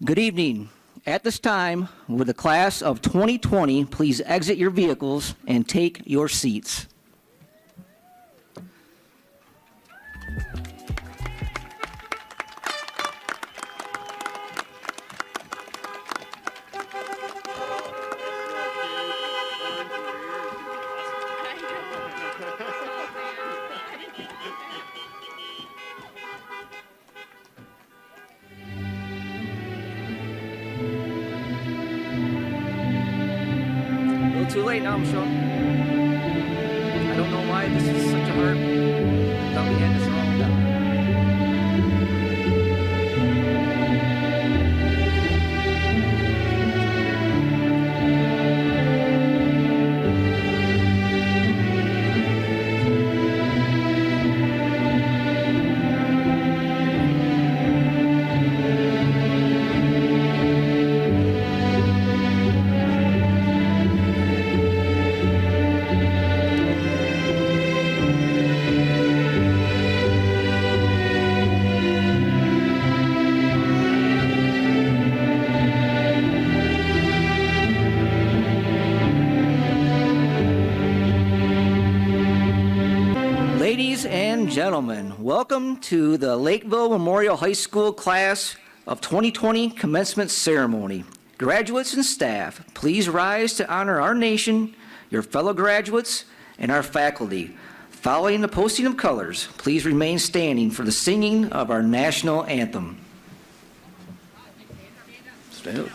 Good evening. At this time, would the class of 2020 please exit your vehicles and take your seats? A little too late now, Michelle. I don't know why this is such a hard. I thought we had this wrong down. Ladies and gentlemen, welcome to the Lakeville Memorial High School Class of 2020 Commencement Ceremony. Graduates and staff, please rise to honor our nation, your fellow graduates, and our faculty. Following the posting of colors, please remain standing for the singing of our national anthem. Stand up.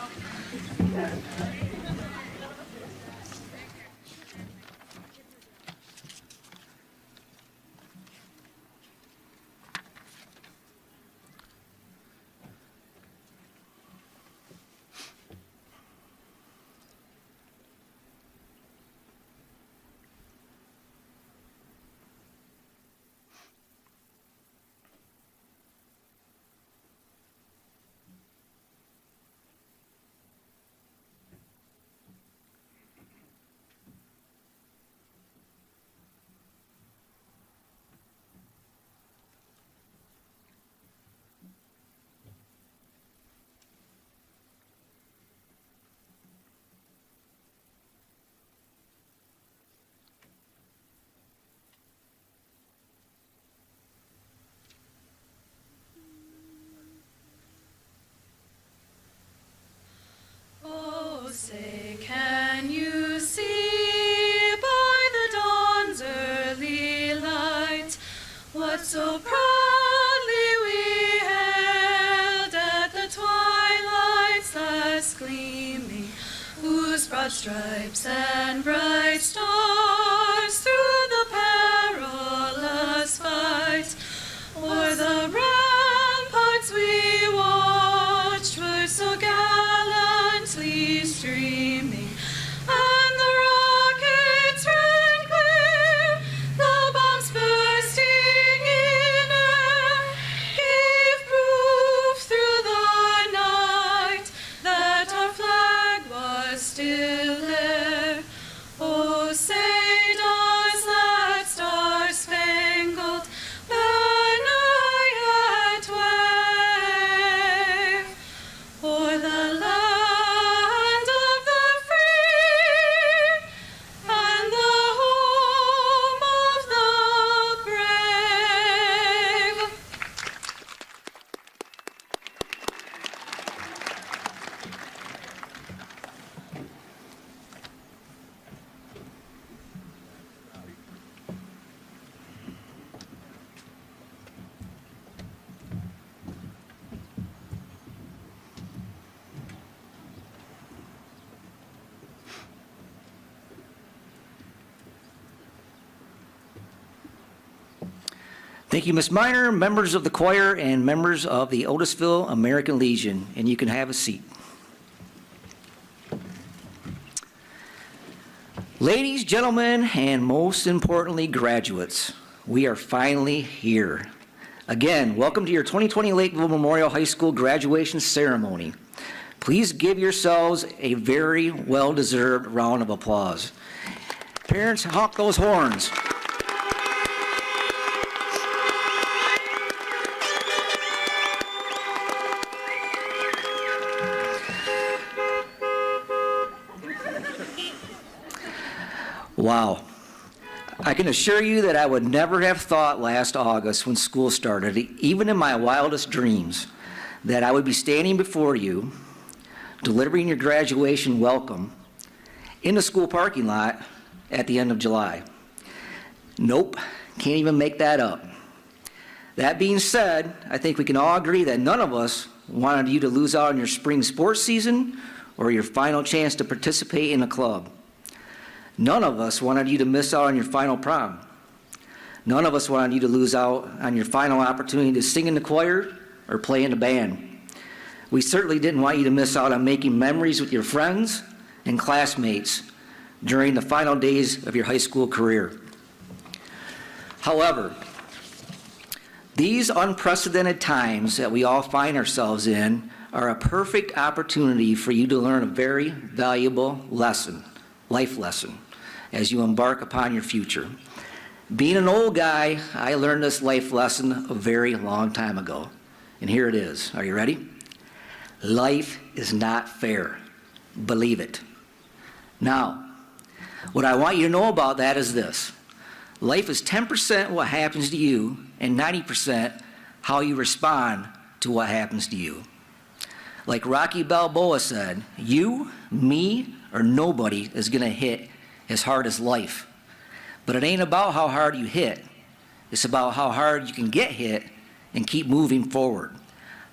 Oh, say, can you see by the dawn's early light what so proudly we hailed at the twilight's last gleaming, whose broad stripes and bright stars through the perilous fight o'er the ramparts we watched were so gallantly streaming, and the rockets ran clear, the bombs bursting in air gave proof through the night that our flag was still there. Oh, say does that star-spangled banner yet wave o'er the land of the free and the home of the brave? Thank you, Ms. Miner, members of the choir, and members of the Otisville American Legion, and you can have a seat. Ladies, gentlemen, and most importantly, graduates, we are finally here. Again, welcome to your 2020 Lakeville Memorial High School graduation ceremony. Please give yourselves a very well-deserved round of applause. Parents, honk those horns. Wow. I can assure you that I would never have thought last August when school started, even in my wildest dreams, that I would be standing before you, delivering your graduation welcome in the school parking lot at the end of July. Nope, can't even make that up. That being said, I think we can all agree that none of us wanted you to lose out on your spring sports season or your final chance to participate in a club. None of us wanted you to miss out on your final prom. None of us wanted you to lose out on your final opportunity to sing in the choir or play in the band. We certainly didn't want you to miss out on making memories with your friends and classmates during the final days of your high school career. However, these unprecedented times that we all find ourselves in are a perfect opportunity for you to learn a very valuable lesson, life lesson, as you embark upon your future. Being an old guy, I learned this life lesson a very long time ago. And here it is. Are you ready? Life is not fair. Believe it. Now, what I want you to know about that is this. Life is 10% what happens to you and 90% how you respond to what happens to you. Like Rocky Balboa said, you, me, or nobody is going to hit as hard as life. But it ain't about how hard you hit. It's about how hard you can get hit and keep moving forward.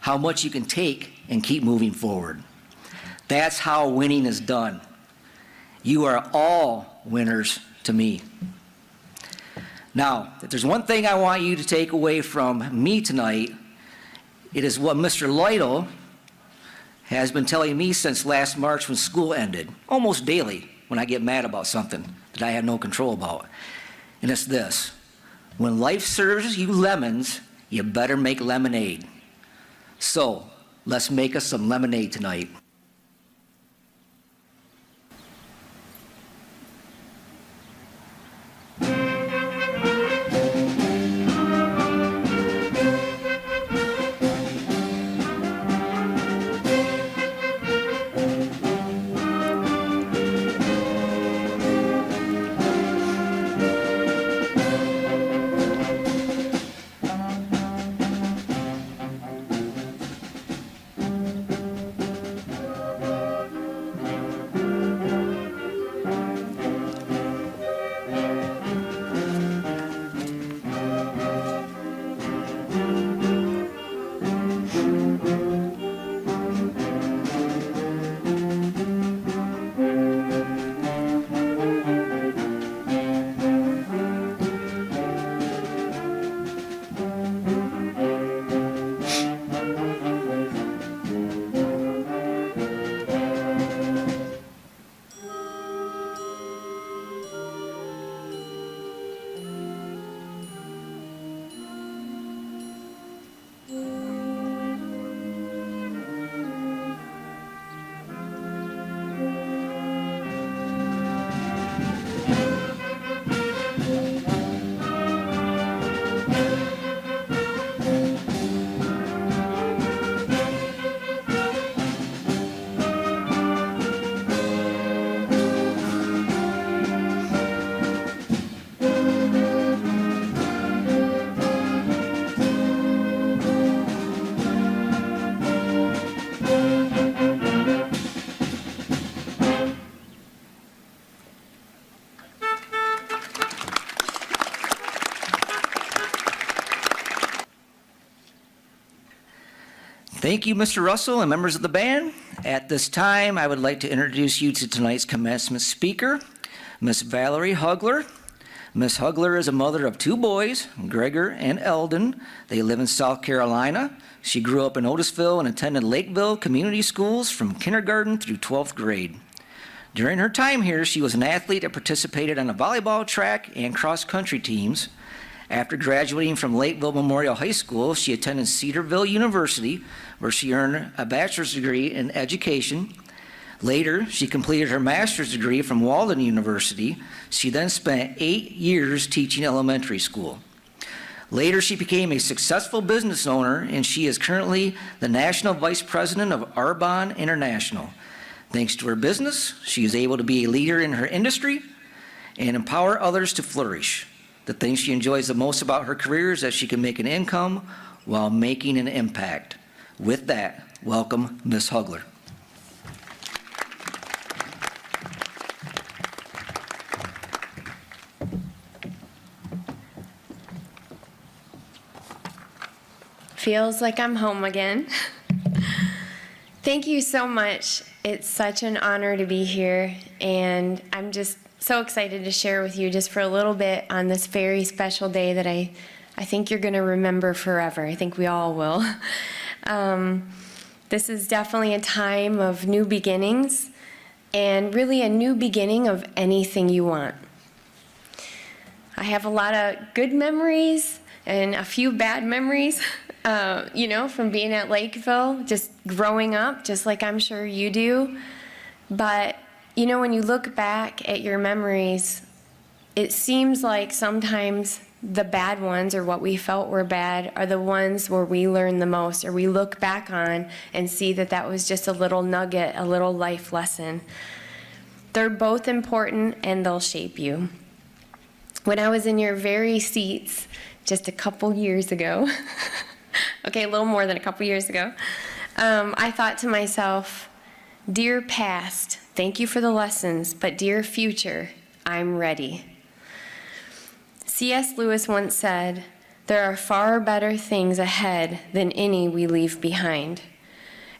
How much you can take and keep moving forward. That's how winning is done. You are all winners to me. Now, if there's one thing I want you to take away from me tonight, it is what Mr. Lytle has been telling me since last March when school ended, almost daily when I get mad about something that I have no control about. And it's this: when life serves you lemons, you better make lemonade. So, let's make us some lemonade tonight. Thank you, Mr. Russell and members of the band. At this time, I would like to introduce you to tonight's commencement speaker, Miss Valerie Hugler. Miss Hugler is a mother of two boys, Gregor and Eldon. They live in South Carolina. She grew up in Otisville and attended LakeVille community schools from kindergarten through 12th grade. During her time here, she was an athlete that participated on the volleyball, track, and cross-country teams. After graduating from Lakeville Memorial High School, she attended Cedarville University, where she earned a bachelor's degree in education. Later, she completed her master's degree from Walden University. She then spent 8 years teaching elementary school. Later, she became a successful business owner, and she is currently the National Vice President of Arbonne International. Thanks to her business, she is able to be a leader in her industry and empower others to flourish. The thing she enjoys the most about her career is that she can make an income while making an impact. With that, welcome Ms. Hugler. Feels like I'm home again. Thank you so much. It's such an honor to be here, and I'm just so excited to share with you just for a little bit on this very special day that I think you're going to remember forever. I think we all will. This is definitely a time of new beginnings, and really a new beginning of anything you want. I have a lot of good memories and a few bad memories, from being at Lakeville, just growing up, just like I'm sure you do. But, when you look back at your memories, it seems like sometimes the bad ones, or what we felt were bad, are the ones where we learn the most, or we look back on and see that that was just a little nugget, a little life lesson. They're both important, and they'll shape you. When I was in your very seats just a couple years ago, okay, a little more than a couple years ago, I thought to myself, dear past, thank you for the lessons, but dear future, I'm ready. C.S. Lewis once said, there are far better things ahead than any we leave behind.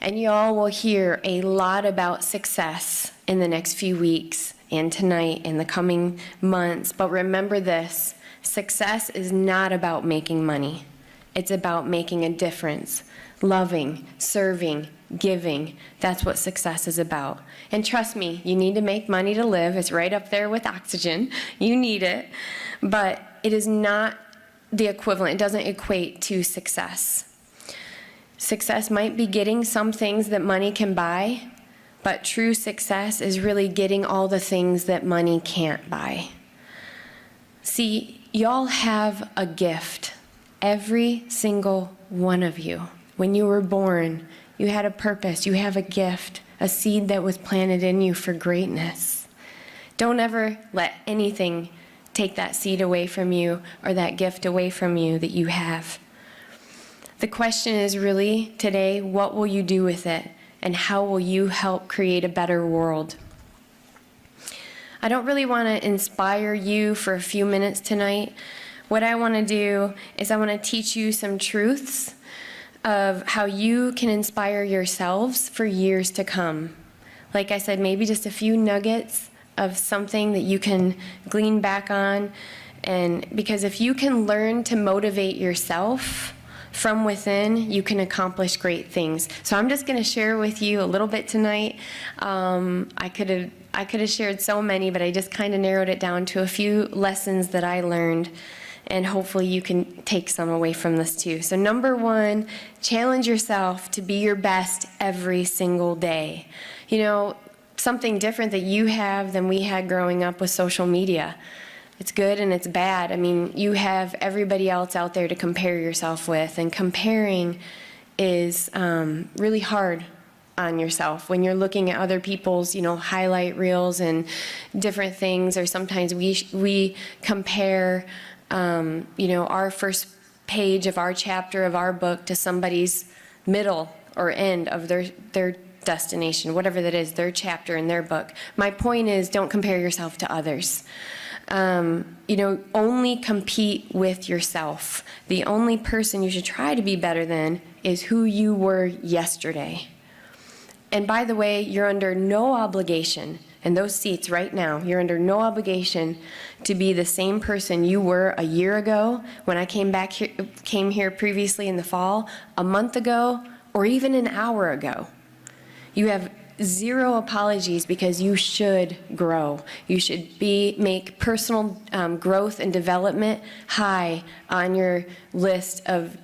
And y'all will hear a lot about success in the next few weeks and tonight and the coming months. But remember this, success is not about making money. It's about making a difference, loving, serving, giving. That's what success is about. And trust me, you need to make money to live. It's right up there with oxygen. You need it. But it is not the equivalent. It doesn't equate to success. Success might be getting some things that money can buy, but true success is really getting all the things that money can't buy. See, y'all have a gift. Every single one of you. When you were born, you had a purpose. You have a gift, a seed that was planted in you for greatness. Don't ever let anything take that seed away from you or that gift away from you that you have. The question is really today, what will you do with it? And how will you help create a better world? I don't really want to inspire you for a few minutes tonight. What I want to do is I want to teach you some truths of how you can inspire yourselves for years to come. Like I said, maybe just a few nuggets of something that you can glean back on. And because if you can learn to motivate yourself from within, you can accomplish great things. So I'm just going to share with you a little bit tonight. I could have shared so many, but I just kind of narrowed it down to a few lessons that I learned. And hopefully you can take some away from this too. So number one, challenge yourself to be your best every single day. Something different that you have than we had growing up with social media. It's good and it's bad. I mean, you have everybody else out there to compare yourself with, and comparing is really hard on yourself when you're looking at other people's, highlight reels and different things, or sometimes we compare our first page of our chapter of our book to somebody's middle or end of their destination, whatever that is, their chapter in their book. My point is, don't compare yourself to others. Only compete with yourself. The only person you should try to be better than is who you were yesterday. And by the way, you're under no obligation, in those seats right now, you're under no obligation to be the same person you were a year ago, when I came here previously in the fall, a month ago, or even an hour ago. You have zero apologies, because you should grow. You should make personal growth and development high on your list of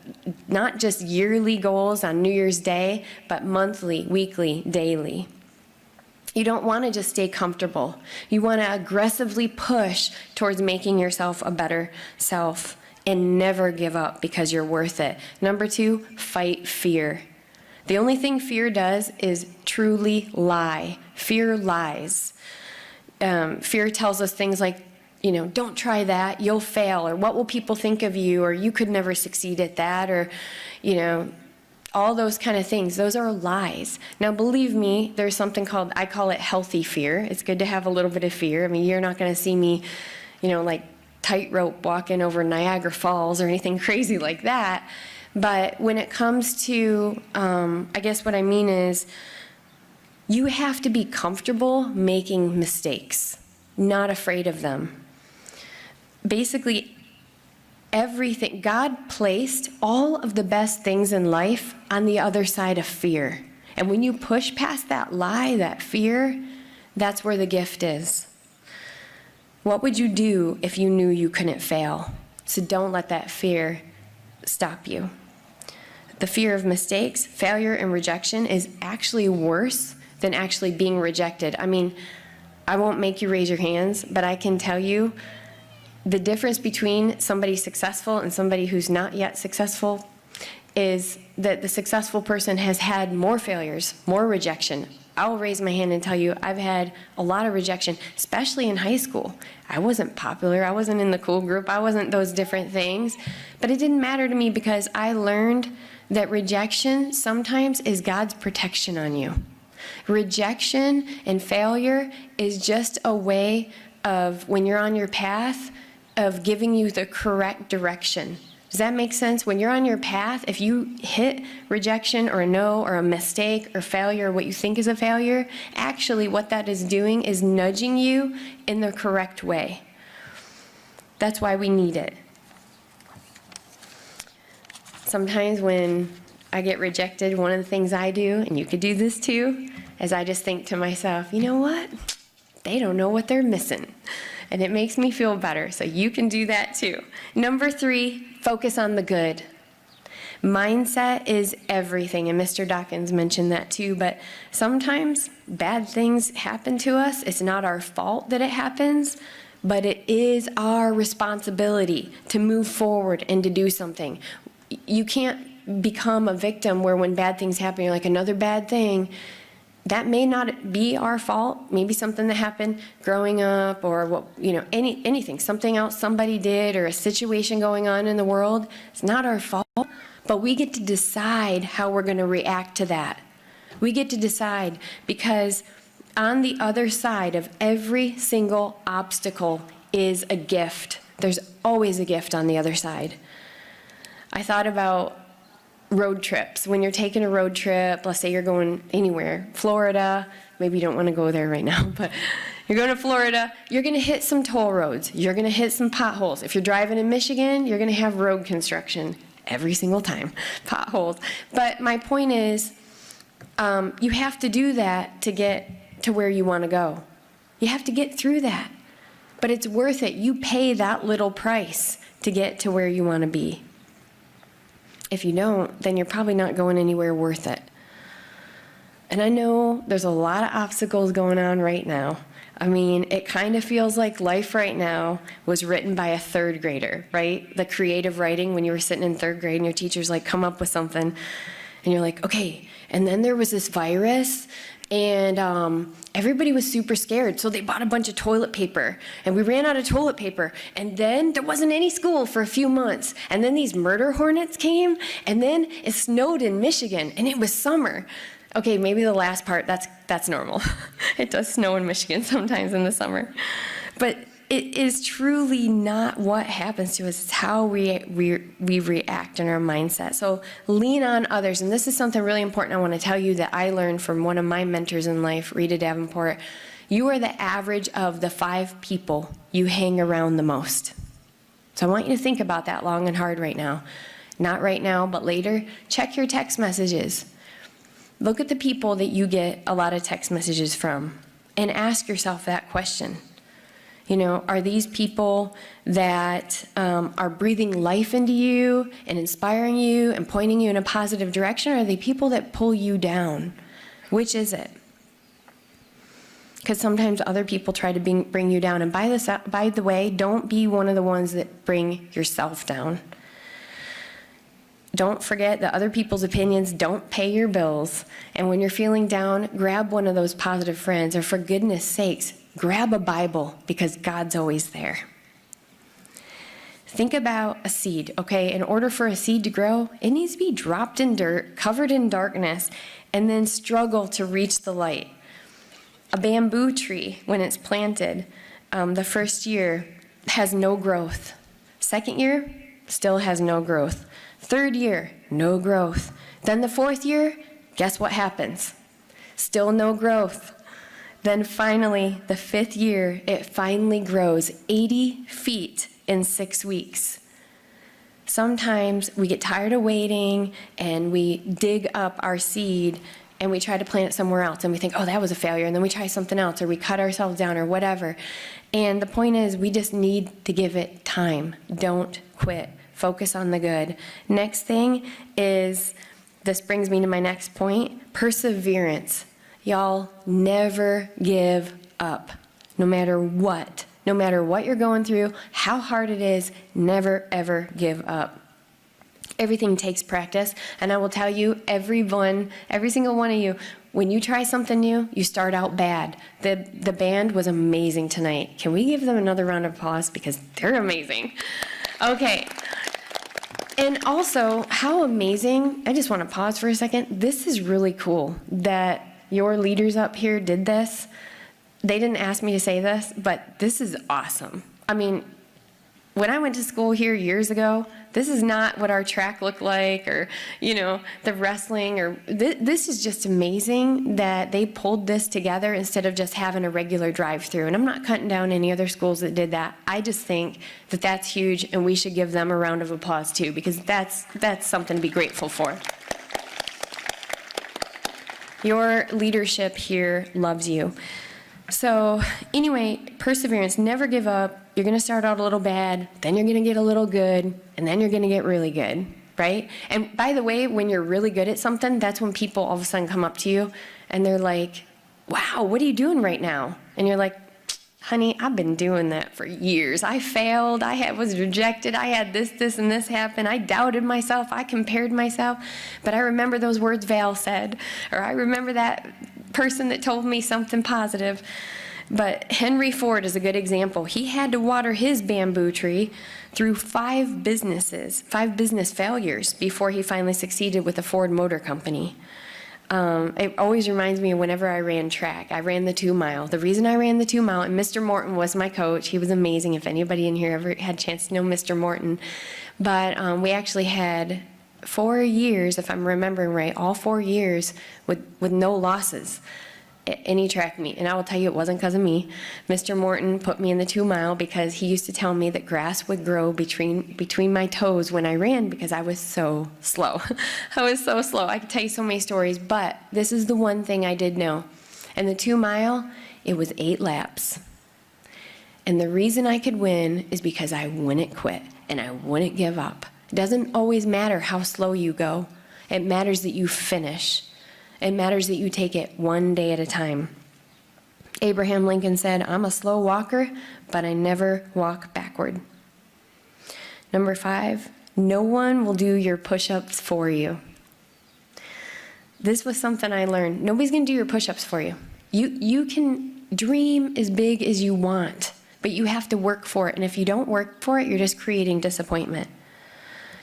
not just yearly goals on New Year's Day, but monthly, weekly, daily. You don't want to just stay comfortable. You want to aggressively push towards making yourself a better self, and never give up, because you're worth it. Number two, fight fear. The only thing fear does is truly lie. Fear lies. Fear tells us things like don't try that, you'll fail, or what will people think of you, or you could never succeed at that, or, all those kind of things. Those are lies. Now, believe me, there's something called, I call it healthy fear. It's good to have a little bit of fear. I mean, you're not going to see me, like tightrope walking over Niagara Falls or anything crazy like that. But when it comes to, I guess what I mean is, you have to be comfortable making mistakes, not afraid of them. Basically, everything, God placed all of the best things in life on the other side of fear. And when you push past that lie, that fear, that's where the gift is. What would you do if you knew you couldn't fail? So don't let that fear stop you. The fear of mistakes, failure, and rejection is actually worse than actually being rejected. I mean, I won't make you raise your hands, but I can tell you the difference between somebody successful and somebody who's not yet successful is that the successful person has had more failures, more rejection. I'll raise my hand and tell you I've had a lot of rejection, especially in high school. I wasn't popular. I wasn't in the cool group. I wasn't those different things. But it didn't matter to me because I learned that rejection sometimes is God's protection on you. Rejection and failure is just a way of, when you're on your path, of giving you the correct direction. Does that make sense? When you're on your path, if you hit rejection or a no or a mistake or failure, what you think is a failure, actually what that is doing is nudging you in the correct way. That's why we need it. Sometimes when I get rejected, one of the things I do, and you could do this too, is I just think to myself, you know what? They don't know what they're missing. And it makes me feel better, so you can do that too. Number 3, focus on the good. Mindset is everything, and Mr. Dawkins mentioned that too, but sometimes bad things happen to us. It's not our fault that it happens, but it is our responsibility to move forward and to do something. You can't become a victim where when bad things happen, you're like, another bad thing. That may not be our fault. Maybe something that happened growing up, or what, anything, something else somebody did, or a situation going on in the world. It's not our fault, but we get to decide how we're going to react to that. We get to decide, because on the other side of every single obstacle is a gift. There's always a gift on the other side. I thought about road trips. When you're taking a road trip, let's say you're going anywhere, Florida, maybe you don't want to go there right now, but you're going to Florida, you're going to hit some toll roads, you're going to hit some potholes. If you're driving in Michigan, you're going to have road construction every single time, potholes. But my point is, you have to do that to get to where you want to go. You have to get through that. But it's worth it. You pay that little price to get to where you want to be. If you don't, then you're probably not going anywhere worth it. And I know there's a lot of obstacles going on right now. I mean, it kind of feels like life right now was written by a 3rd grader, right? The creative writing, when you were sitting in 3rd grade and your teacher's like, come up with something. And you're like, okay. And then there was this virus, and everybody was super scared, so they bought a bunch of toilet paper, and we ran out of toilet paper, and then there wasn't any school for a few months, and then these murder hornets came, and then it snowed in Michigan, and it was summer. Okay, maybe the last part, that's normal. It does snow in Michigan sometimes in the summer. But it is truly not what happens to us. It's how we react in our mindset. So lean on others. And this is something really important I want to tell you that I learned from one of my mentors in life, Rita Davenport. You are the average of the 5 people you hang around the most. So I want you to think about that long and hard right now. Not right now, but later. Check your text messages. Look at the people that you get a lot of text messages from and ask yourself that question. Are these people that are breathing life into you and inspiring you and pointing you in a positive direction, or are they people that pull you down? Which is it? Because sometimes other people try to bring you down. And by the way, don't be one of the ones that bring yourself down. Don't forget that other people's opinions don't pay your bills. And when you're feeling down, grab one of those positive friends, or for goodness sakes, grab a Bible, because God's always there. Think about a seed, okay? In order for a seed to grow, it needs to be dropped in dirt, covered in darkness, and then struggle to reach the light. A bamboo tree, when it's planted, the first year has no growth. Second year, still has no growth. Third year, no growth. Then the fourth year, guess what happens? Still no growth. Then finally, the fifth year, it finally grows 80 feet in 6 weeks. Sometimes we get tired of waiting and we dig up our seed and we try to plant it somewhere else and we think, oh, that was a failure, and then we try something else or we cut ourselves down or whatever. And the point is, we just need to give it time. Don't quit. Focus on the good. Next thing is, this brings me to my next point, perseverance. Y'all, never give up, no matter what. No matter what you're going through, how hard it is, never, ever give up. Everything takes practice, and I will tell you, every single one of you, when you try something new, you start out bad. The band was amazing tonight. Can we give them another round of applause? Because they're amazing. Okay. And also, how amazing, I just want to pause for a second. This is really cool that your leaders up here did this. They didn't ask me to say this, but this is awesome. I mean, when I went to school here years ago, this is not what our track looked like, or, the wrestling, or this is just amazing that they pulled this together instead of just having a regular drive-through. And I'm not cutting down any other schools that did that. I just think that that's huge, and we should give them a round of applause too, because that's something to be grateful for. Your leadership here loves you. So anyway, perseverance, never give up. You're going to start out a little bad, then you're going to get a little good, and then you're going to get really good, right? And by the way, when you're really good at something, that's when people all of a sudden come up to you and they're like, wow, what are you doing right now? And you're like, honey, I've been doing that for years. I failed, was rejected, I had this, and this happen. I doubted myself, I compared myself, but I remember those words Val said, or I remember that person that told me something positive. But Henry Ford is a good example. He had to water his bamboo tree through 5 business failures before he finally succeeded with the Ford Motor Company. It always reminds me of whenever I ran track. I ran the 2-mile. The reason I ran the 2-mile, and Mr. Morton was my coach. He was amazing. If anybody in here ever had a chance to know Mr. Morton. But we actually had 4 years, if I'm remembering right, all 4 years with no losses at any track meet. And I will tell you, it wasn't because of me. Mr. Morton put me in the 2-mile because he used to tell me that grass would grow between my toes when I ran because I was so slow. I was so slow. I could tell you so many stories, but this is the one thing I did know. And the 2-mile, it was 8 laps. And the reason I could win is because I wouldn't quit and I wouldn't give up. It doesn't always matter how slow you go. It matters that you finish. It matters that you take it one day at a time. Abraham Lincoln said, I'm a slow walker, but I never walk backward. Number 5, no one will do your push-ups for you. This was something I learned. Nobody's going to do your push-ups for you. You can dream as big as you want, but you have to work for it. And if you don't work for it, you're just creating disappointment.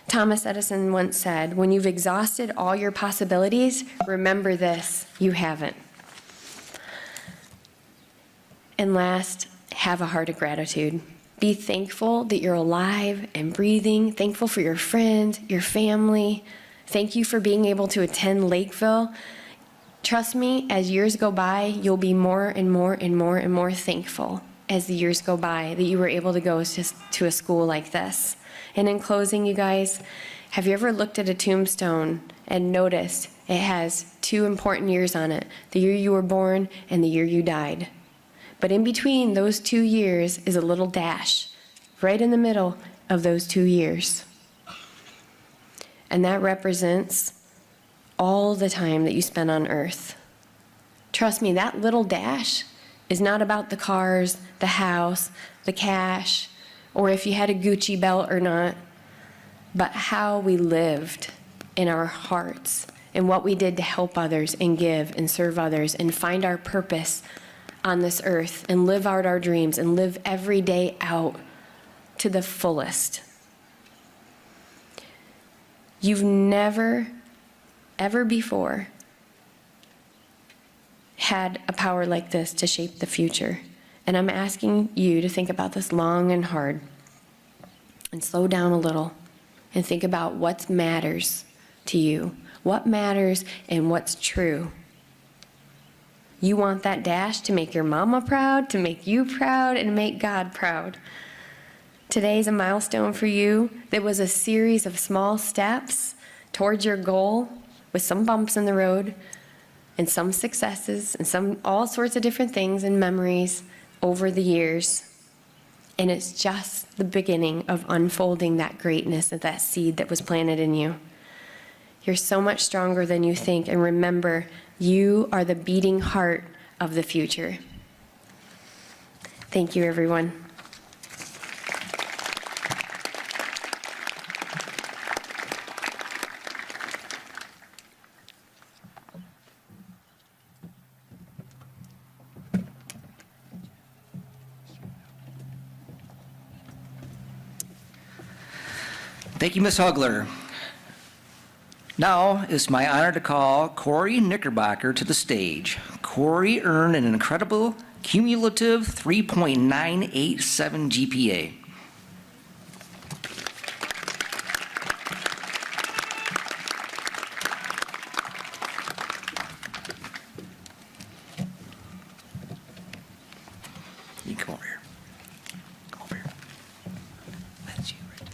Thomas Edison once said, when you've exhausted all your possibilities, remember this, you haven't. And last, have a heart of gratitude. Be thankful that you're alive and breathing, thankful for your friends, your family. Thank you for being able to attend Lakeville. Trust me, as years go by, you'll be more and more and more and more thankful as the years go by that you were able to go to a school like this. And in closing, you guys, have you ever looked at a tombstone and noticed it has 2 important years on it, the year you were born and the year you died? But in between those 2 years is a little dash, right in the middle of those 2 years. And that represents all the time that you spent on earth. Trust me, that little dash is not about the cars, the house, the cash, or if you had a Gucci belt or not, but how we lived in our hearts and what we did to help others and give and serve others and find our purpose on this earth and live out our dreams and live every day out to the fullest. You've never, ever before had a power like this to shape the future. And I'm asking you to think about this long and hard and slow down a little and think about what matters to you, what matters and what's true. You want that dash to make your mama proud, to make you proud, and make God proud. Today's a milestone for you. There was a series of small steps towards your goal with some bumps in the road and some successes and all sorts of different things and memories over the years. And it's just the beginning of unfolding that greatness of that seed that was planted in you. You're so much stronger than you think. And remember, you are the beating heart of the future. Thank you, everyone. Thank you, Ms. Hugler. Now it's my honor to call Corey Knickerbocker to the stage. Corey earned an incredible cumulative 3.987 GPA. You come over here. Come over here. That's you right there.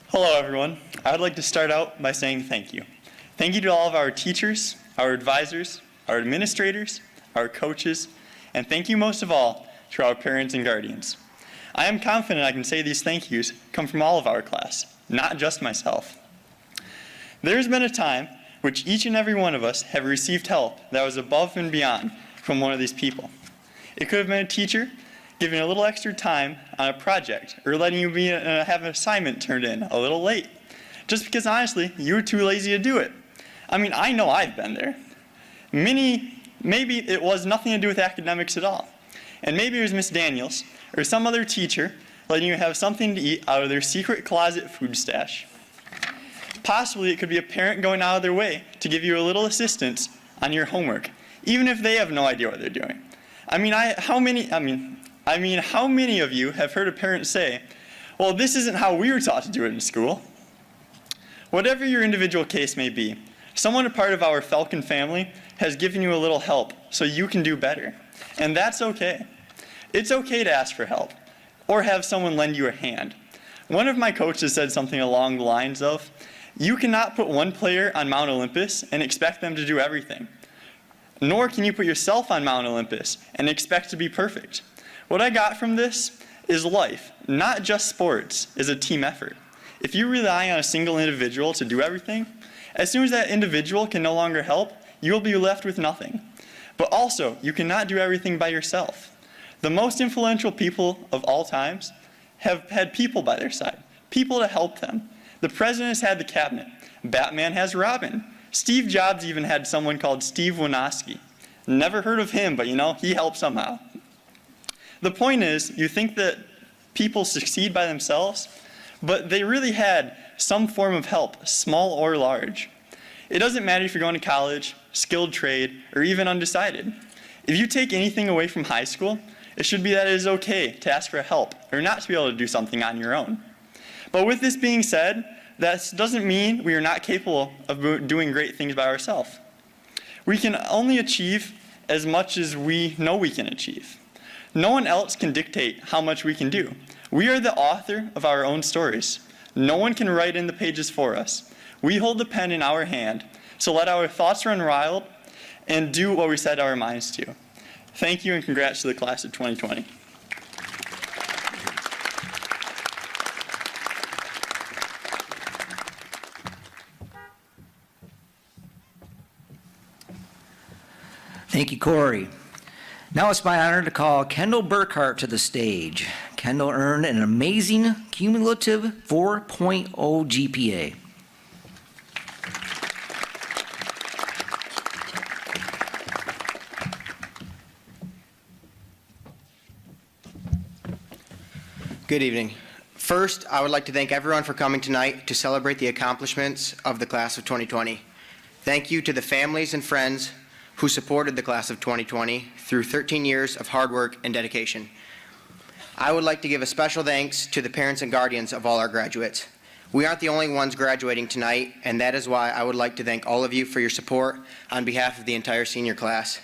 Hello, everyone. I would like to start out by saying thank you. Thank you to all of our teachers, our advisors, our administrators, our coaches, and thank you most of all to our parents and guardians. I am confident I can say these thank yous come from all of our class, not just myself. There's been a time which each and every one of us have received help that was above and beyond from one of these people. It could have been a teacher giving a little extra time on a project, or letting you have an assignment turned in a little late, just because honestly, you were too lazy to do it. I mean, I know I've been there. Maybe it was nothing to do with academics at all. And maybe it was Miss Daniels, or some other teacher letting you have something to eat out of their secret closet food stash. Possibly it could be a parent going out of their way to give you a little assistance on your homework, even if they have no idea what they're doing. How many of you have heard a parent say, well, this isn't how we were taught to do it in school? Whatever your individual case may be, someone a part of our Falcon family has given you a little help so you can do better. And that's okay. It's okay to ask for help or have someone lend you a hand. One of my coaches said something along the lines of, you cannot put one player on Mount Olympus and expect them to do everything. Nor can you put yourself on Mount Olympus and expect to be perfect. What I got from this is life, not just sports, is a team effort. If you rely on a single individual to do everything, as soon as that individual can no longer help, you will be left with nothing. But also, you cannot do everything by yourself. The most influential people of all times have had people by their side, people to help them. The president has had the cabinet. Batman has Robin. Steve Jobs even had someone called Steve Winoski. Never heard of him, but he helped somehow. The point is, you think that people succeed by themselves, but they really had some form of help, small or large. It doesn't matter if you're going to college, skilled trade, or even undecided. If you take anything away from high school, it should be that it is okay to ask for help or not to be able to do something on your own. But with this being said, that doesn't mean we are not capable of doing great things by ourselves. We can only achieve as much as we know we can achieve. No one else can dictate how much we can do. We are the author of our own stories. No one can write in the pages for us. We hold the pen in our hand, so let our thoughts run wild and do what we set our minds to. Thank you and congrats to the class of 2020. Thank you, Corey. Now it's my honor to call Kendall Burkhart to the stage. Kendall earned an amazing cumulative 4.0 GPA. Good evening. First, I would like to thank everyone for coming tonight to celebrate the accomplishments of the class of 2020. Thank you to the families and friends who supported the class of 2020 through 13 years of hard work and dedication. I would like to give a special thanks to the parents and guardians of all our graduates. We aren't the only ones graduating tonight, and that is why I would like to thank all of you for your support on behalf of the entire senior class.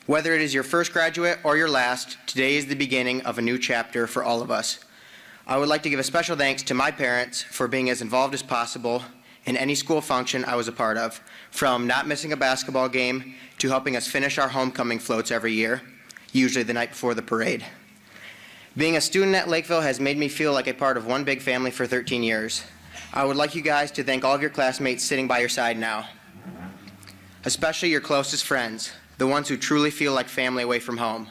Whether it is your first graduate or your last, today is the beginning of a new chapter for all of us. I would like to give a special thanks to my parents for being as involved as possible in any school function I was a part of, from not missing a basketball game to helping us finish our homecoming floats every year, usually the night before the parade. Being a student at Lakeville has made me feel like a part of one big family for 13 years. I would like you guys to thank all of your classmates sitting by your side now, especially your closest friends, the ones who truly feel like family away from home.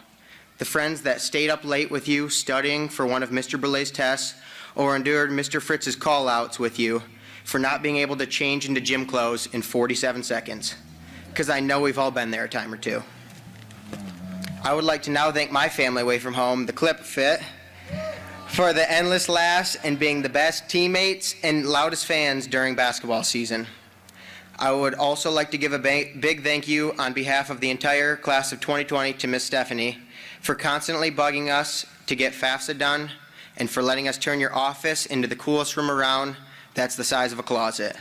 The friends that stayed up late with you studying for one of Mr. Burley's tests or endured Mr. Fritz's call-outs with you for not being able to change into gym clothes in 47 seconds. Because I know we've all been there a time or two. I would like to now thank my family away from home, the Clip Fit, for the endless laughs and being the best teammates and loudest fans during basketball season. I would also like to give a big thank you on behalf of the entire class of 2020 to Miss Stephanie for constantly bugging us to get FAFSA done and for letting us turn your office into the coolest room around that's the size of a closet.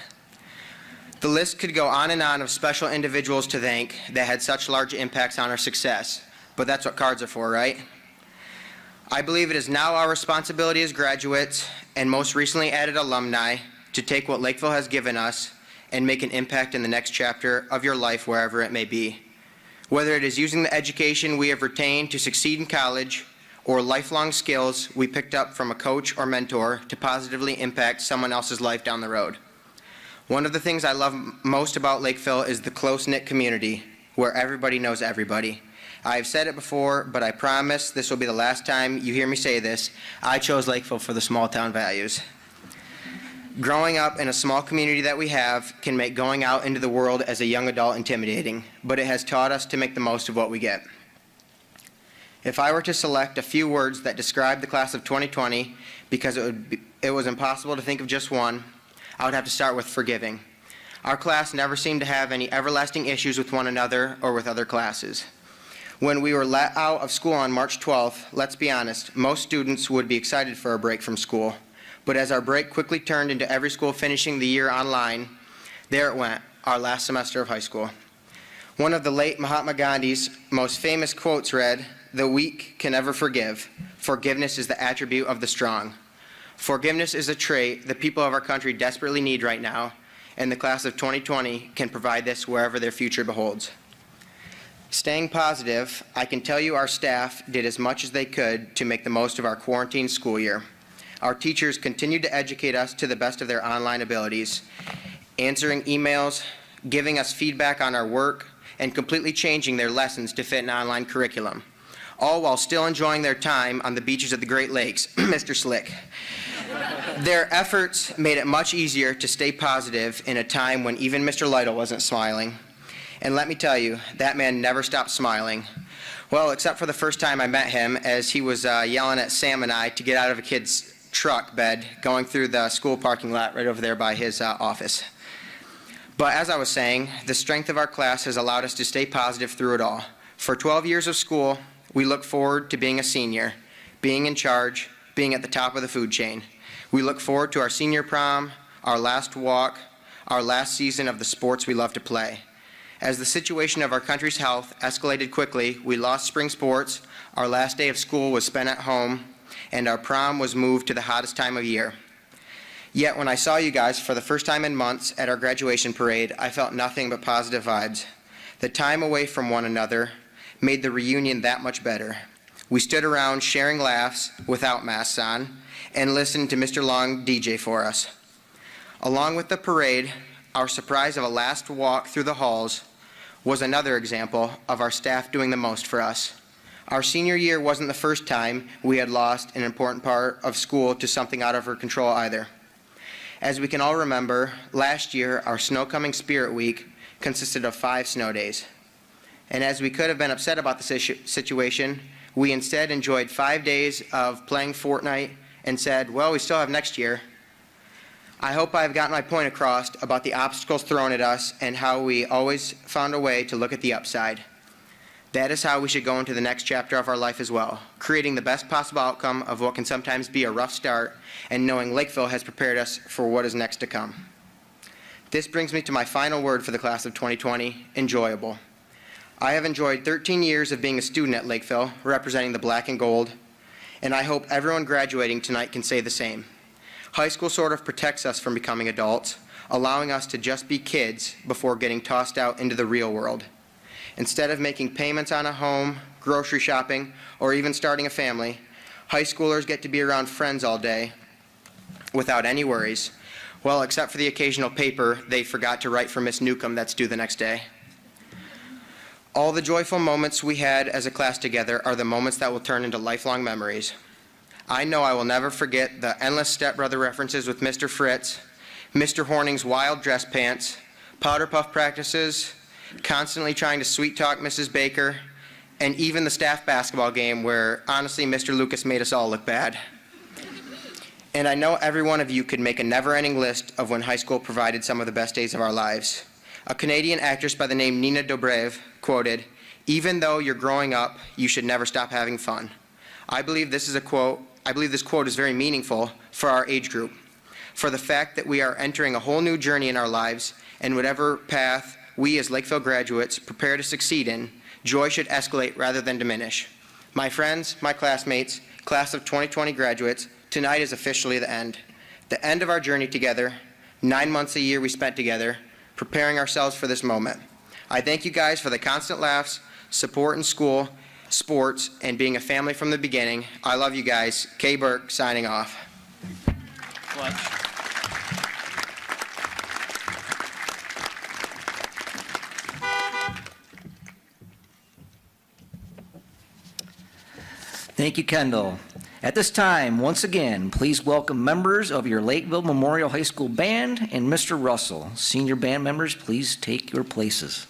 The list could go on and on of special individuals to thank that had such large impacts on our success, but that's what cards are for, right? I believe it is now our responsibility as graduates and most recently added alumni to take what Lakeville has given us and make an impact in the next chapter of your life wherever it may be. Whether it is using the education we have retained to succeed in college or lifelong skills we picked up from a coach or mentor to positively impact someone else's life down the road. One of the things I love most about Lakeville is the close-knit community where everybody knows everybody. I've said it before, but I promise this will be the last time you hear me say this. I chose Lakeville for the small town values. Growing up in a small community that we have can make going out into the world as a young adult intimidating, but it has taught us to make the most of what we get. If I were to select a few words that describe the class of 2020, because it was impossible to think of just one, I would have to start with forgiving. Our class never seemed to have any everlasting issues with one another or with other classes. When we were let out of school on March 12th, let's be honest, most students would be excited for a break from school. But as our break quickly turned into every school finishing the year online, there it went, our last semester of high school. One of the late Mahatma Gandhi's most famous quotes read, "The weak can never forgive. Forgiveness is the attribute of the strong." Forgiveness is a trait the people of our country desperately need right now, and the class of 2020 can provide this wherever their future beholds. Staying positive, I can tell you our staff did as much as they could to make the most of our quarantine school year. Our teachers continued to educate us to the best of their online abilities, answering emails, giving us feedback on our work, and completely changing their lessons to fit an online curriculum, all while still enjoying their time on the beaches of the Great Lakes, Mr. Slick. Their efforts made it much easier to stay positive in a time when even Mr. Lytle wasn't smiling. And let me tell you, that man never stopped smiling. Well, except for the first time I met him as he was yelling at Sam and I to get out of a kid's truck bed going through the school parking lot right over there by his office. But as I was saying, the strength of our class has allowed us to stay positive through it all. For 12 years of school, we look forward to being a senior, being in charge, being at the top of the food chain. We look forward to our senior prom, our last walk, our last season of the sports we love to play. As the situation of our country's health escalated quickly, we lost spring sports, our last day of school was spent at home, and our prom was moved to the hottest time of year. Yet when I saw you guys for the first time in months at our graduation parade, I felt nothing but positive vibes. The time away from one another made the reunion that much better. We stood around sharing laughs without masks on and listened to Mr. Long DJ for us. Along with the parade, our surprise of a last walk through the halls was another example of our staff doing the most for us. Our senior year wasn't the first time we had lost an important part of school to something out of our control either. As we can all remember, last year our Snow Coming Spirit Week consisted of 5 snow days. And as we could have been upset about the situation, we instead enjoyed 5 days of playing Fortnite and said, well, we still have next year, I hope I have gotten my point across about the obstacles thrown at us and how we always found a way to look at the upside. That is how we should go into the next chapter of our life as well, creating the best possible outcome of what can sometimes be a rough start and knowing Lakeville has prepared us for what is next to come. This brings me to my final word for the class of 2020, enjoyable. I have enjoyed 13 years of being a student at Lakeville, representing the black and gold, and I hope everyone graduating tonight can say the same. High school sort of protects us from becoming adults, allowing us to just be kids before getting tossed out into the real world. Instead of making payments on a home, grocery shopping, or even starting a family, high schoolers get to be around friends all day without any worries. Well, except for the occasional paper they forgot to write for Miss Newcomb that's due the next day. All the joyful moments we had as a class together are the moments that will turn into lifelong memories. I know I will never forget the endless stepbrother references with Mr. Fritz, Mr. Horning's wild dress pants, powder puff practices, constantly trying to sweet talk Mrs. Baker, and even the staff basketball game where, honestly, Mr. Lucas made us all look bad. And I know every one of you could make a never-ending list of when high school provided some of the best days of our lives. A Canadian actress by the name Nina Dobrev quoted, "Even though you're growing up, you should never stop having fun." I believe this quote is very meaningful for our age group, for the fact that we are entering a whole new journey in our lives, and whatever path we as Lakeville graduates prepare to succeed in, joy should escalate rather than diminish. My friends, my classmates, class of 2020 graduates, tonight is officially the end of our journey together, 9 months a year we spent together, preparing ourselves for this moment. I thank you guys for the constant laughs, support in school, sports, and being a family from the beginning. I love you guys. Kay Burke, signing off. Thank you, Kendall. At this time, once again, please welcome members of your Lakeville Memorial High School Band and Mr. Russell. Senior band members, please take your places.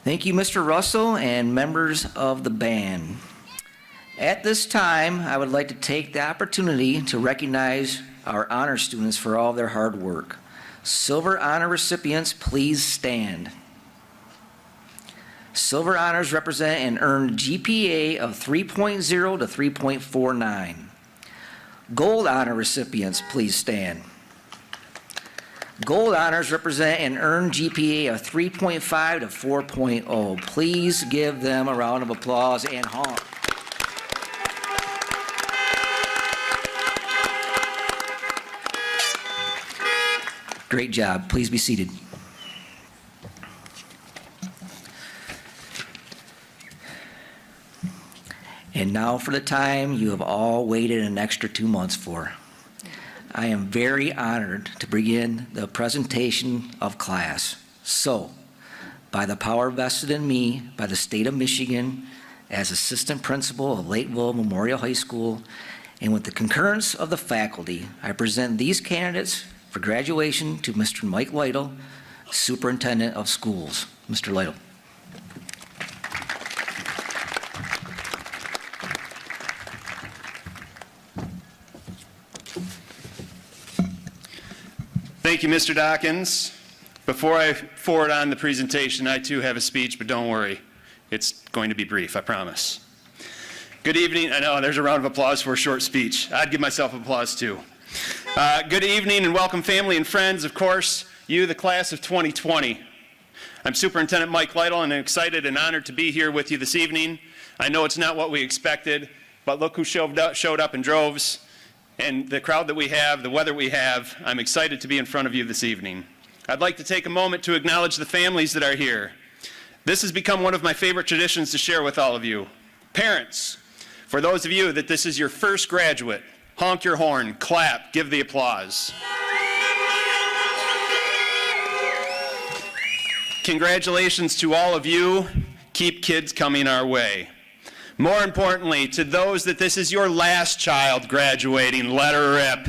Thank you, Mr. Russell and members of the band. At this time, I would like to take the opportunity to recognize our honor students for all their hard work. Silver honor recipients, please stand. Silver honors represent an earned GPA of 3.0 to 3.49. Gold honor recipients, please stand. Gold honors represent an earned GPA of 3.5 to 4.0. Please give them a round of applause and honk. Great job. Please be seated. And now for the time you have all waited an extra 2 months for. I am very honored to begin the presentation of class. So, by the power vested in me by the state of Michigan as assistant principal of Lakeville Memorial High School, and with the concurrence of the faculty, I present these candidates for graduation to Mr. Mike Lytle, Superintendent of Schools. Mr. Lytle. Thank you, Mr. Dawkins. Before I forward on the presentation, I too have a speech, but don't worry. It's going to be brief, I promise. Good evening. I know there's a round of applause for a short speech. I'd give myself applause too. Good evening and welcome family and friends, of course, you, the class of 2020. I'm Superintendent Mike Lytle and I'm excited and honored to be here with you this evening. I know it's not what we expected, but look who showed up in droves. And the crowd that we have, the weather we have, I'm excited to be in front of you this evening. I'd like to take a moment to acknowledge the families that are here. This has become one of my favorite traditions to share with all of you. Parents, for those of you that this is your first graduate, honk your horn, clap, give the applause. Congratulations to all of you. Keep kids coming our way. More importantly, to those that this is your last child graduating, let her rip.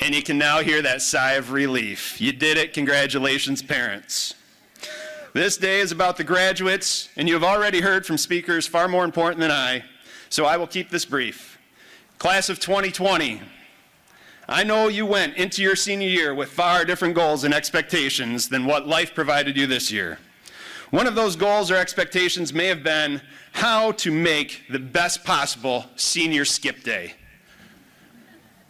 And you can now hear that sigh of relief. You did it. Congratulations, parents. This day is about the graduates, and you have already heard from speakers far more important than I, so I will keep this brief. Class of 2020. I know you went into your senior year with far different goals and expectations than what life provided you this year. One of those goals or expectations may have been how to make the best possible senior skip day.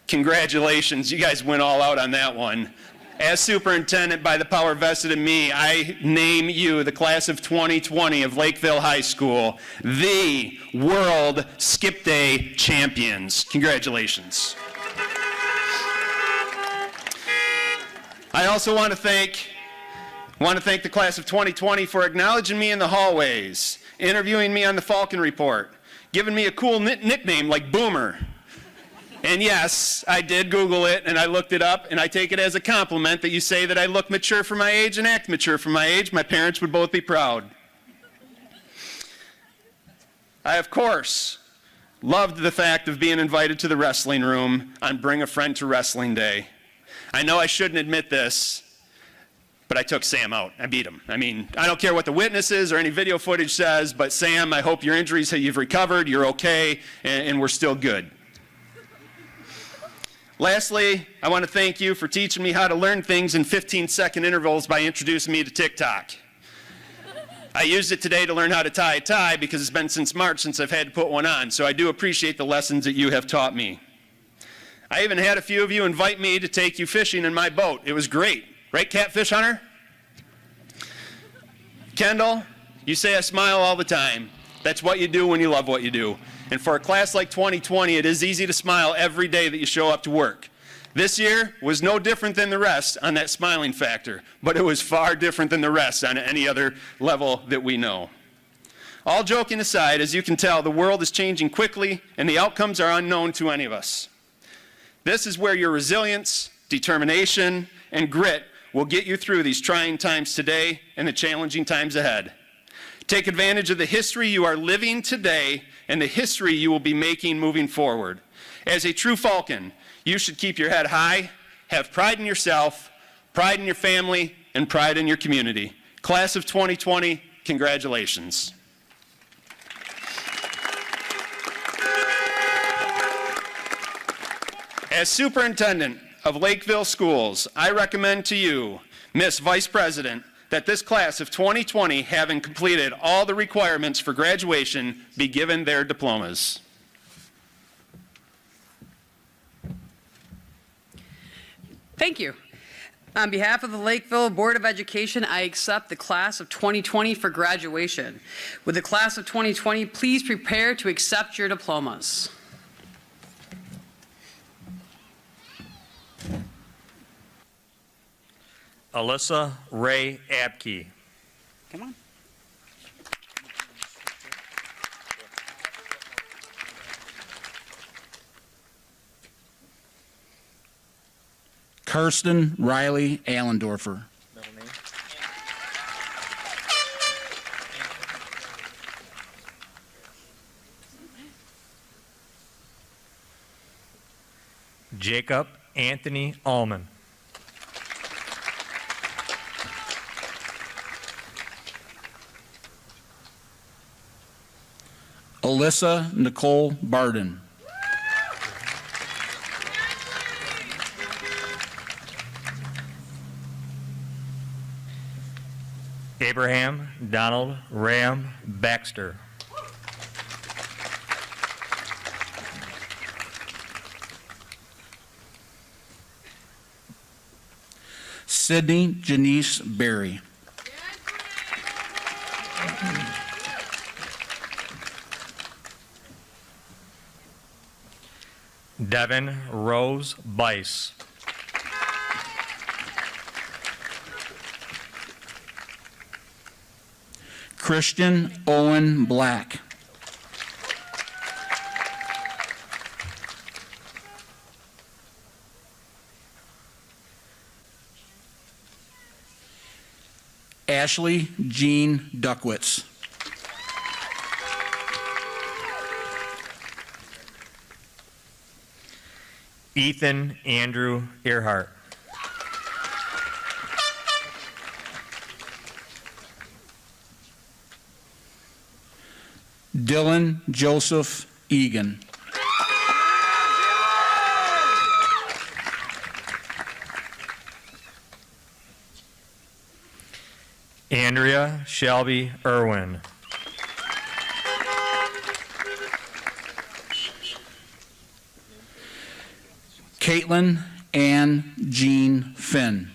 Congratulations, you guys went all out on that one. As superintendent, by the power vested in me, I name you, the class of 2020 of Lakeville High School, the World Skip Day champions. Congratulations. I also want to thank the class of 2020 for acknowledging me in the hallways, interviewing me on the Falcon Report, giving me a cool nickname like Boomer. And yes, I did Google it and I looked it up and I take it as a compliment that you say that I look mature for my age and act mature for my age. My parents would both be proud. I, of course, loved the fact of being invited to the wrestling room on Bring a Friend to Wrestling Day. I know I shouldn't admit this, but I took Sam out. I beat him. I mean, I don't care what the witnesses or any video footage says, but Sam, I hope your injuries, you've recovered, you're okay, and we're still good. Lastly, I want to thank you for teaching me how to learn things in 15-second intervals by introducing me to TikTok. I used it today to learn how to tie a tie because it's been since March since I've had to put one on, so I do appreciate the lessons that you have taught me. I even had a few of you invite me to take you fishing in my boat. It was great. Right, Catfish Hunter? Kendall, you say I smile all the time. That's what you do when you love what you do. And for a class like 2020, it is easy to smile every day that you show up to work. This year was no different than the rest on that smiling factor, but it was far different than the rest on any other level that we know. All joking aside, as you can tell, the world is changing quickly and the outcomes are unknown to any of us. This is where your resilience, determination, and grit will get you through these trying times today and the challenging times ahead. Take advantage of the history you are living today and the history you will be making moving forward. As a true Falcon, you should keep your head high, have pride in yourself, pride in your family, and pride in your community. Class of 2020, congratulations. As superintendent of Lakeville Schools, I recommend to you, Miss Vice President, that this class of 2020, having completed all the requirements for graduation, be given their diplomas. Thank you. On behalf of the Lakeville Board of Education, I accept the class of 2020 for graduation. With the class of 2020, please prepare to accept your diplomas. Alyssa Ray Abke. Come on. Kirsten Riley Allendorfer. Jacob Anthony Allman. Alyssa Nicole Barden. Abraham Donald Ram Baxter. Sydney Janice Berry. Devin Rose Bice. Christian Owen Black. Ashley Jean Duckwitz. Ethan Andrew Earhart. Dylan Joseph Egan. Andrea Shelby Irwin. Caitlin Ann Jean Finn.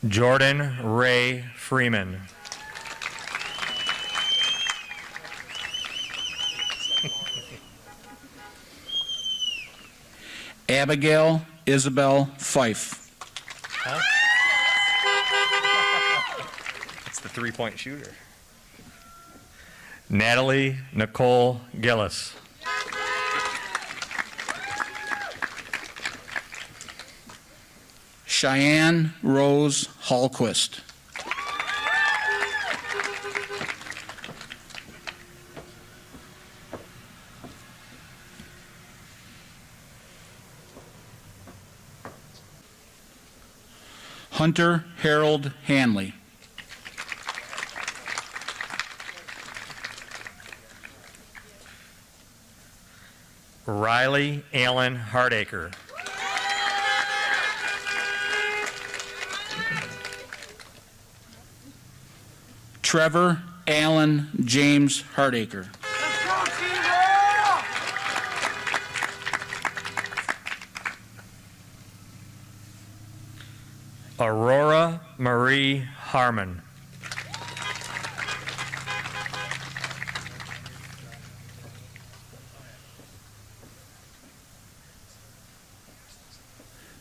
Jordan Ray Freeman. Abigail Isabel Fife. It's the three-point shooter. Natalie Nicole Gillis. Cheyenne Rose Hallquist. Hunter Harold Hanley. Riley Allen Hardacre. Trevor Allen James Hardacre. Aurora Marie Harmon.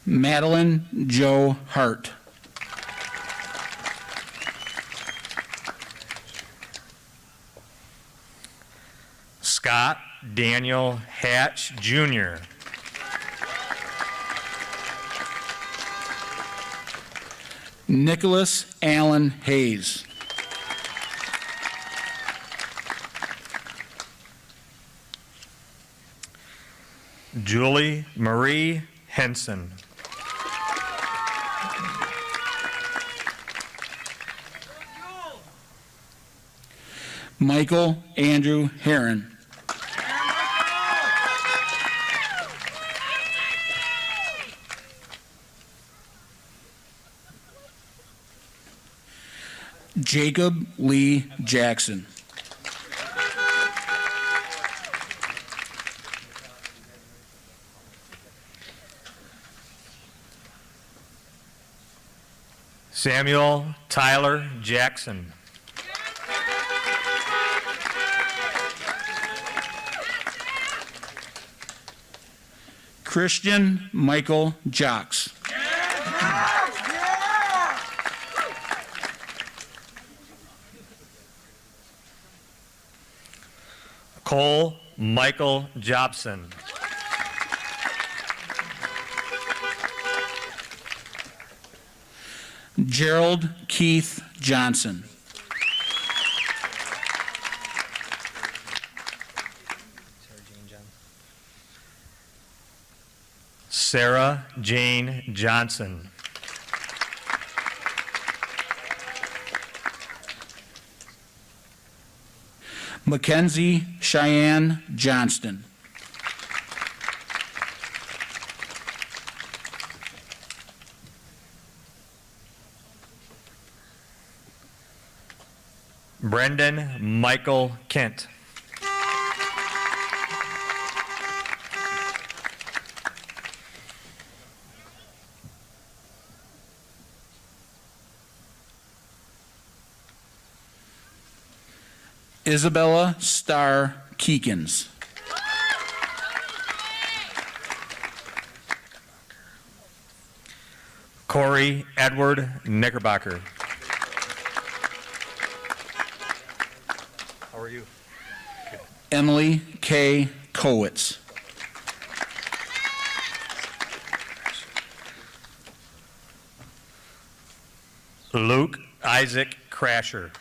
Madeline Joe Hart. Scott Daniel Hatch Jr. Nicholas Allen Hayes. Julie Marie Henson. Michael Andrew Heron. Jacob Lee Jackson. Samuel Tyler Jackson. Christian Michael Jocks. Cole Michael Jobson. Gerald Keith Johnson. Sarah Jane Johnson. Mackenzie Cheyenne Johnston. Brendan Michael Kent. Isabella Starr Keekins. Corey Edward Knickerbocker. How are you? Emily K. Kowitz. Luke Isaac Crasher.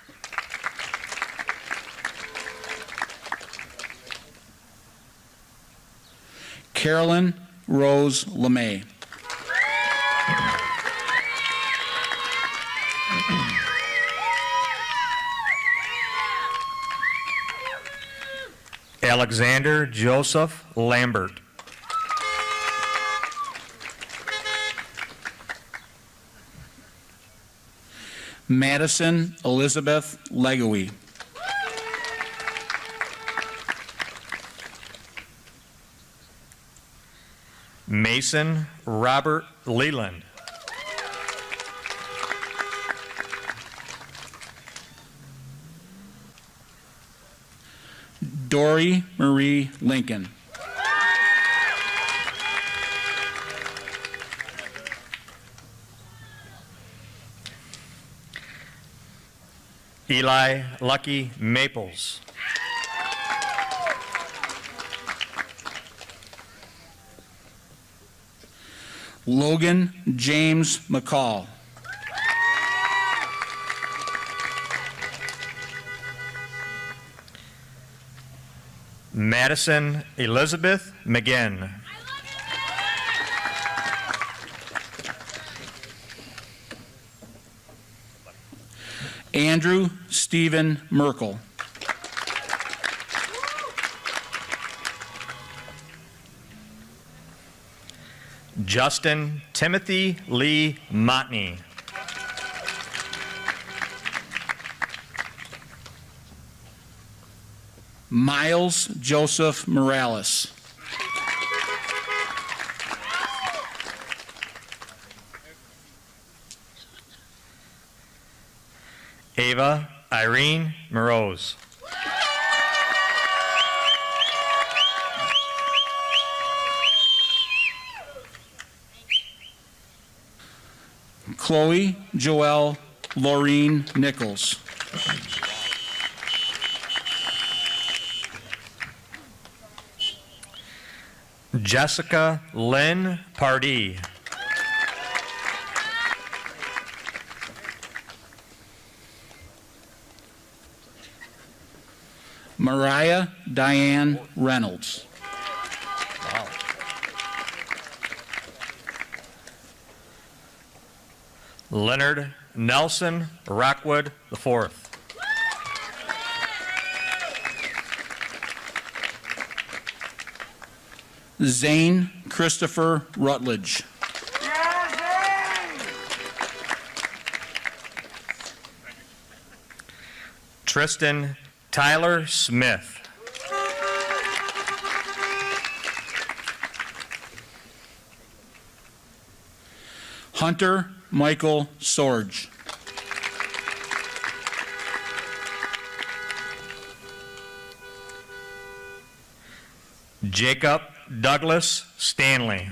Carolyn Rose LeMay. Alexander Joseph Lambert. Madison Elizabeth Legoe. Mason Robert Leland. Dory Marie Lincoln. Eli Lucky Maples. Logan James McCall. Madison Elizabeth McGinn. Andrew Stephen Merkel. Justin Timothy Lee Motney. Miles Joseph Morales. Ava Irene Morose. Chloe Joelle Laureen Nichols. Jessica Lynn Pardee. Mariah Diane Reynolds. Leonard Nelson Rockwood IV. Zane Christopher Rutledge. Tristan Tyler Smith. Hunter Michael Sorge. Jacob Douglas Stanley.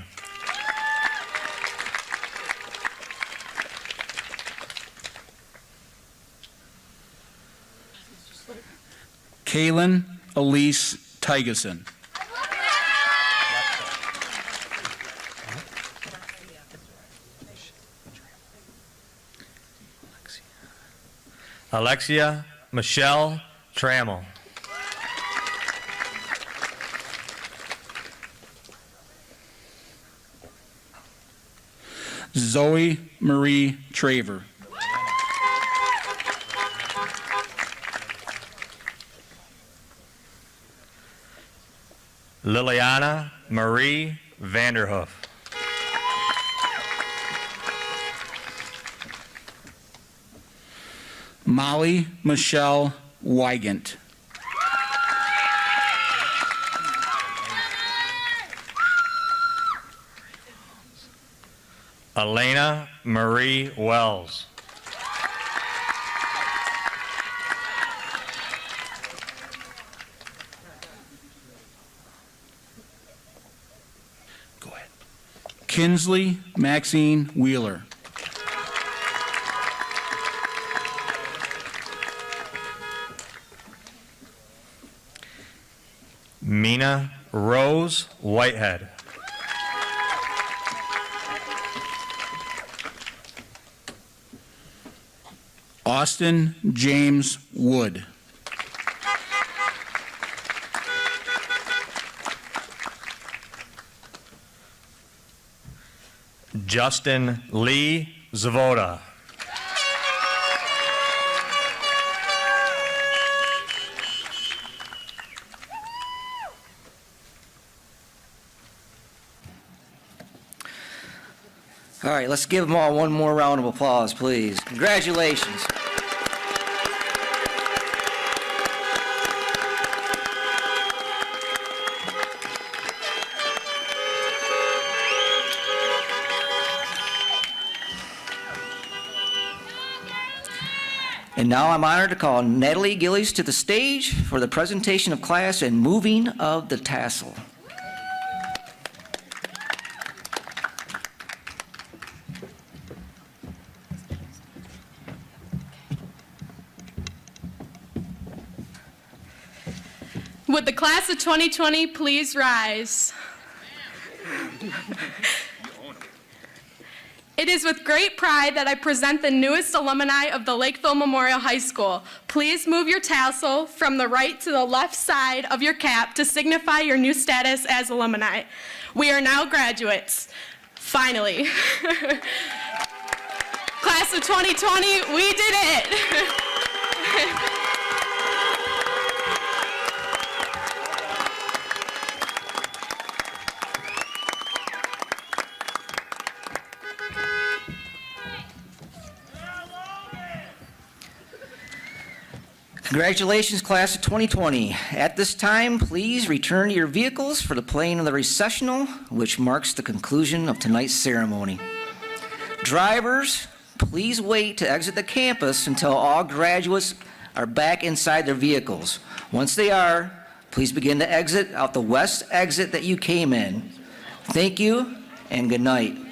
Kaylin Elise Tygeson. Alexia Michelle Trammell. Zoe Marie Traver. Liliana Marie Vanderhoof. Molly Michelle Wygant. Elena Marie Wells. Go ahead. Kinsley Maxine Wheeler. Mina Rose Whitehead. Austin James Wood. Justin Lee Zavoda. All right, let's give them all one more round of applause, please. Congratulations. And now I'm honored to call Natalie Gillies to the stage for the presentation of class and moving of the tassel. Would the class of 2020 please rise? It is with great pride that I present the newest alumni of the Lakeville Memorial High School. Please move your tassel from the right to the left side of your cap to signify your new status as alumni. We are now graduates. Finally. Class of 2020, we did it. Congratulations, class of 2020. At this time, please return to your vehicles for the playing of the recessional, which marks the conclusion of tonight's ceremony. Drivers, please wait to exit the campus until all graduates are back inside their vehicles. Once they are, please begin to exit out the west exit that you came in. Thank you and good night.